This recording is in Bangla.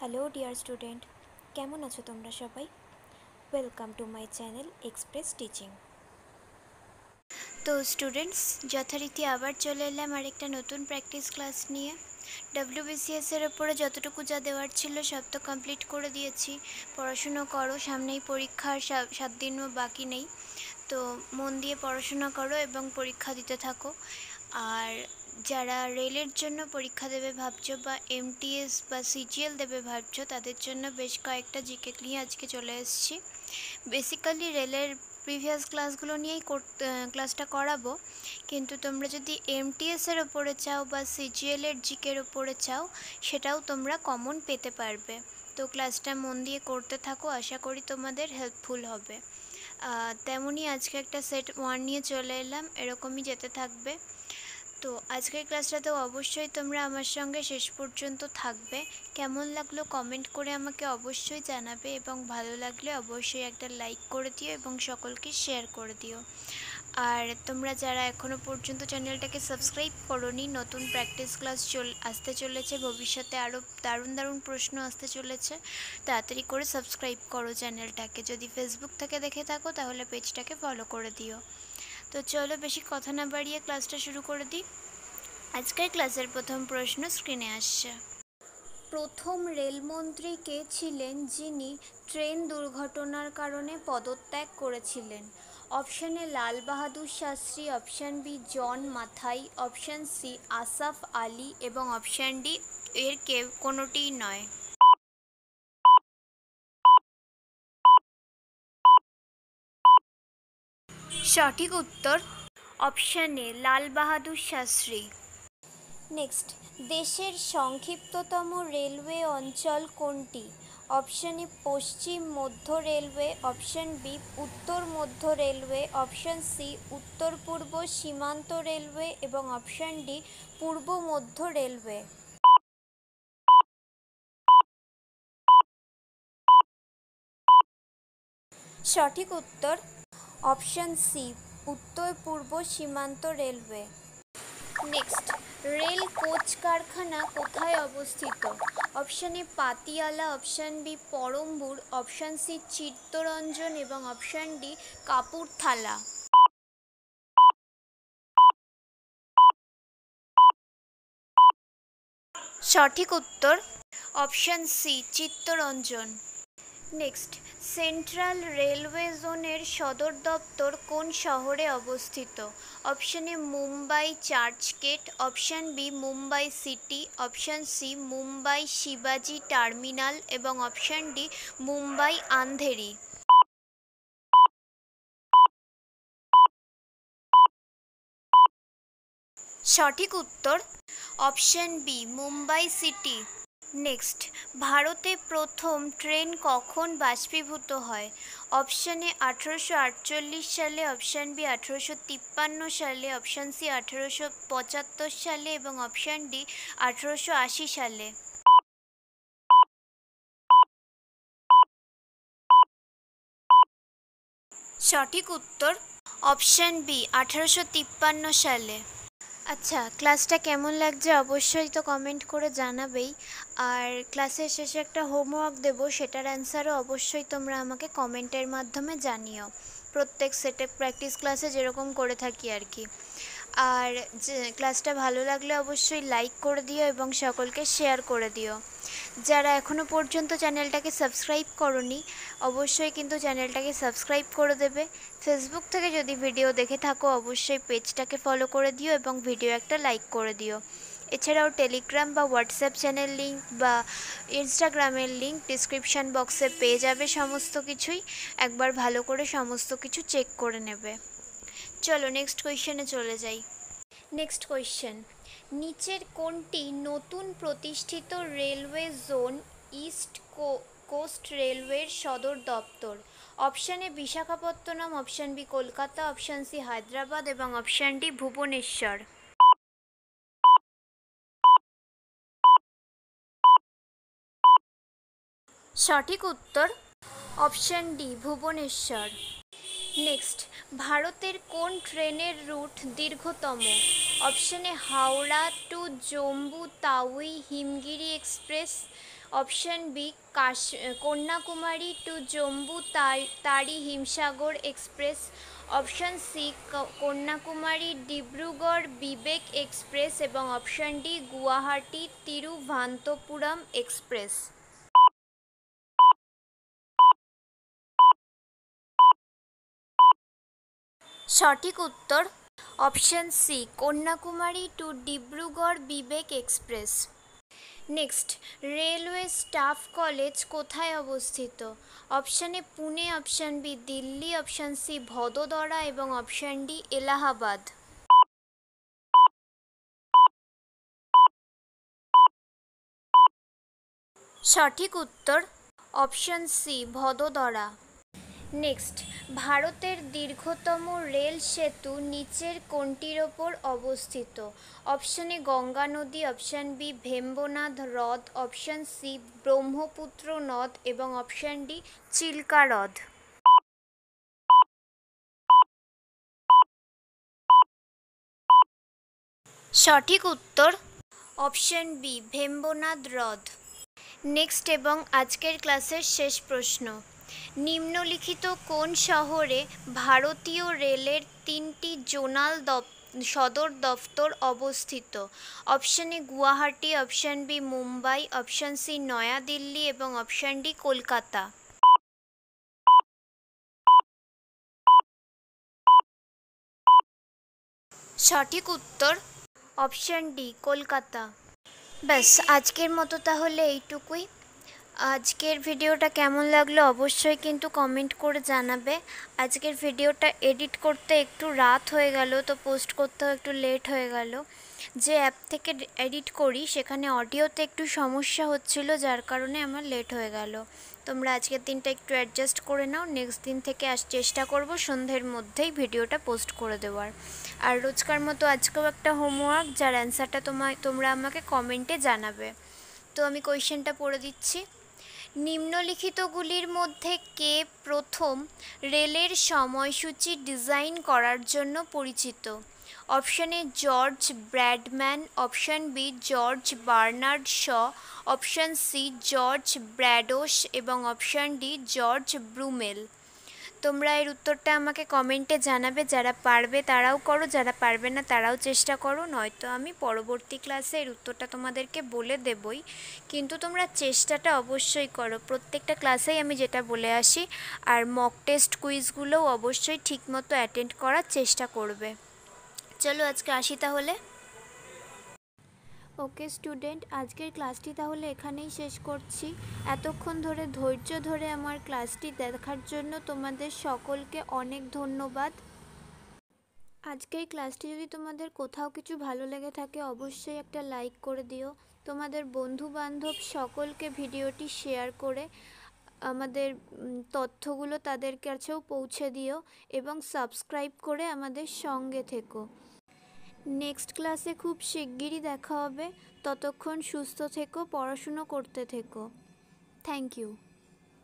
হ্যালো ডিয়ার স্টুডেন্ট, কেমন আছো তোমরা সবাই? Welcome to my channel express teaching. তো স্টুডেন্টস, যথারীতি আবার চলে এলাম আরেকটা নতুন প্র্যাকটিস ক্লাস নিয়ে। WBCS-এর ওপরে যতটুকু যা দেওয়ার ছিল সব তো কমপ্লিট করে দিয়েছি। পড়াশুনো করো, সামনেই পরীক্ষার 7 দিনও বাকি নেই। তো মন দিয়ে পড়াশোনা করো এবং পরীক্ষা দিতে থাকো। আর যারা রেলের জন্য পরীক্ষা দেবে ভাবছো বা MTS বা CGL দেবে ভাবছো, তাদের জন্য বেশ কয়েকটা জিকে নিয়ে আজকে চলে এসেছি। বেসিক্যালি রেলের প্রিভিয়াস ক্লাসগুলো নিয়েই ক্লাসটা করাবো, কিন্তু তোমরা যদি MTS-এর ওপরে চাও বা CGL-এর জিকের ওপরে চাও, সেটাও তোমরা কমন পেতে পারবে। তো ক্লাসটা মন দিয়ে করতে থাকো, আশা করি তোমাদের হেল্পফুল হবে। তেমনই আজকে একটা সেট 1 নিয়ে চলে এলাম, এরকমই যেতে থাকবে। তো আজকের ক্লাসটাতেও অবশ্যই তোমরা আমার সঙ্গে শেষ পর্যন্ত থাকবে। কেমন লাগলো কমেন্ট করে আমাকে অবশ্যই জানাবে, এবং ভালো লাগলে অবশ্যই একটা লাইক করে দিও এবং সকলকে শেয়ার করে দিও। আর তোমরা যারা এখনও পর্যন্ত চ্যানেলটাকে সাবস্ক্রাইব করোনি, নতুন প্র্যাকটিস ক্লাস আসতে চলেছে, ভবিষ্যতে আরও দারুণ দারুণ প্রশ্ন আসতে চলেছে, তাড়াতাড়ি করে সাবস্ক্রাইব করো চ্যানেলটাকে। যদি ফেসবুক থেকে দেখে থাকো তাহলে পেজটাকে ফলো করে দিও। তো চলো বেশি কথা না বাড়িয়ে ক্লাসটা শুরু করে দিই। আজকের ক্লাসের প্রথম প্রশ্ন স্ক্রিনে আসছে। প্রথম রেলমন্ত্রী কে ছিলেন যিনি ট্রেন দুর্ঘটনার কারণে পদত্যাগ করেছিলেন? Option A Lal Bahadur Shastri, option B John Mathai, option C Asaf Ali এবং অপশন ডি এর কোনোটিই নয়। সঠিক উত্তর option A Lal Bahadur Shastri. Next, দেশের সংক্ষিপ্ততম রেলওয়ে অঞ্চল কোনটি? অপশন এ পশ্চিম মধ্য রেলওয়ে, অপশন বি উত্তর মধ্য রেলওয়ে, অপশন সি উত্তর পূর্ব সীমান্ত রেলওয়ে এবং অপশন ডি পূর্ব মধ্য রেলওয়ে। সঠিক উত্তর অপশন সি উত্তর পূর্ব সীমান্ত রেলওয়ে। নেক্সট, রেল কোচ কারখানা কোথায় অবস্থিত? Option A Patiala, option B Perambur, option C Chittaranjan এবং অপশন ডি কাপুরথালা। সঠিক উত্তর option C Chittaranjan. Next, central railway জোনের সদর দপ্তর কোন শহরে অবস্থিত? Option A Mumbai Churchgate, option B Mumbai city, option C Mumbai শিবাজি টার্মিনাল এবং অপশন ডি মুম্বাই আন্ধেরি। সঠিক উত্তর option B Mumbai city. Next, ভারতে প্রথম ট্রেন কখন বাষ্পীভূত হয়? অপশন এ 1848 সালে, অপশন বি 1853 সালে, অপশন সি 1875 সালে এবং অপশন ডি 1880 সালে। সঠিক উত্তর অপশন বি 1853 সালে। আচ্ছা, ক্লাসটা কেমন লাগছে অবশ্যই তো কমেন্ট করে জানাবেই। আর ক্লাসের শেষে একটা হোমওয়ার্ক দেবো, সেটার অ্যান্সারও অবশ্যই তোমরা আমাকে কমেন্টের মাধ্যমে জানিও, প্রত্যেক সেটে প্র্যাকটিস ক্লাসে যেরকম করে থাকি আর কি। আর ক্লাসটা ভালো লাগলে অবশ্যই লাইক করে দিও এবং সকলকে শেয়ার করে দিও। যারা এখনও পর্যন্ত চ্যানেলটাকে সাবস্ক্রাইব করোনি, অবশ্যই কিন্তু চ্যানেলটাকে সাবস্ক্রাইব করে দেবে। ফেসবুক থেকে যদি ভিডিও দেখে থাকো অবশ্যই পেজটাকে ফলো করে দিও এবং ভিডিও একটা লাইক করে দিও। এছাড়াও টেলিগ্রাম বা হোয়াটসঅ্যাপ চ্যানেল লিঙ্ক বা ইনস্টাগ্রামের লিঙ্ক ডিসক্রিপশান বক্সে পেয়ে যাবে। সমস্ত কিছুই একবার ভালো করে সমস্ত কিছু চেক করে নেবে। চলো নেক্সট কোয়েশ্চেনে চলে যাই। নেক্সট কোয়েশ্চেন, নিচের কোনটি নতুন প্রতিষ্ঠিত রেলওয়ে জোন ইস্ট কোস্ট রেলওয়ের সদর দপ্তর? Option A Visakhapatnam, option B Kolkata, option C Hyderabad এবং অপশান ডি ভুবনেশ্বর। সঠিক উত্তর অপশান ডি ভুবনেশ্বর। নেক্সট, ভারতের কোন ট্রেনের রুট দীর্ঘতম? Option A Howrah to Jammu Tawi Himgiri express, option B Kanyakumari to Jammu Tawi Himsagar express. Option C Kanyakumari Dibrugarh Vivek express এবং option D Guwahati Thiruvananthapuram express. সঠিক উত্তর option C Kanyakumari to Dibrugarh Vivek express. Next, railway staff college কোথায় অবস্থিত? Option A Pune, option B Delhi, option C Vadodara এবং অপশান ডি এলাহাবাদ। সঠিক উত্তর অপশান সি ভদোদরা। নেক্সট, ভারতের দীর্ঘতম রেল সেতু নিচের কোনটির ওপর অবস্থিত? অপশান এ গঙ্গা নদী, অপশান বি ভেম্বনাদ হ্রদ, অপশান সি ব্রহ্মপুত্র নদ এবং অপশান ডি চিল্কা হ্রদ। সঠিক উত্তর অপশান বি ভেম্বনাদ হ্রদ। নেক্সট এবং আজকের ক্লাসের শেষ প্রশ্ন, নিম্নলিখিত কোন শহরে ভারতীয় রেলের 3টি জোনাল সদর দফতর অবস্থিত? Option A Guwahati, option B Mumbai, option C New Delhi এবং অপশান ডি কলকাতা। সঠিক উত্তর অপশান ডি কলকাতা। ব্যাস, আজকের মতো তাহলে এইটুকুই। আজকের ভিডিওটা কেমন লাগলো অবশ্যই কিন্তু কমেন্ট করে জানাবে। আজকের ভিডিওটা এডিট করতে একটু রাত হয়ে গেল, তো পোস্ট করতেও একটু লেট হয়ে গেল। যে অ্যাপ থেকে এডিট করি সেখানে অডিওতে একটু সমস্যা হচ্ছিল, যার কারণে আমার লেট হয়ে গেল। তোমরা আজকের দিনটা একটু অ্যাডজাস্ট করে নাও। নেক্সট দিন থেকে চেষ্টা করব সন্ধ্যের মধ্যেই ভিডিওটা পোস্ট করে দেওয়ার। আর রোজকার মতো আজকেও একটা হোমওয়ার্ক, যার অ্যান্সারটা তোমরা আমাকে কমেন্টে জানাবে। তো আমি কোয়েশ্চেনটা পড়ে দিচ্ছি। নিম্নলিখিতগুলির মধ্যে কে প্রথম রেলের সময়সূচি ডিজাইন করার জন্য পরিচিত? Option A George Bradman, option B George Bernard Shaw, option C George ব্র্যাডোস এবং অপশান ডি জর্জ ব্রুমেল। তোমরা এর উত্তরটা আমাকে কমেন্টে জানাবে। যারা পারবে তারাও করো, যারা পারবে না তারাও চেষ্টা করো, নয়তো আমি পরবর্তী ক্লাসে এর উত্তরটা তোমাদেরকে বলে দেবই। কিন্তু তোমরা চেষ্টাটা অবশ্যই করো, প্রত্যেকটা ক্লাসেই আমি যেটা বলে আসি। আর মক টেস্ট কুইজগুলোও অবশ্যই ঠিকমতো অ্যাটেন্ড করার চেষ্টা করবে। চলো আজকে আসি তাহলে। ওকে স্টুডেন্ট, আজকের ক্লাসটি তাহলে এখানেই শেষ করছি। এতক্ষণ ধরে ধৈর্য ধরে আমার ক্লাসটি দেখার জন্য তোমাদের সকলকে অনেক ধন্যবাদ। আজকের ক্লাসটি যদি তোমাদের কোথাও কিছু ভালো লেগে থাকে অবশ্যই একটা লাইক করে দিও। তোমাদের বন্ধু বান্ধব সকলকে ভিডিওটি শেয়ার করে আমাদের তথ্যগুলো তাদের কাছেও পৌঁছে দিও এবং সাবস্ক্রাইব করে আমাদের সঙ্গে থেকো। নেক্সট ক্লাসে খুব শিগগিরই দেখা হবে। ততক্ষণ সুস্থ থেকো, পড়াশুনো করতে থেকো। Thank you.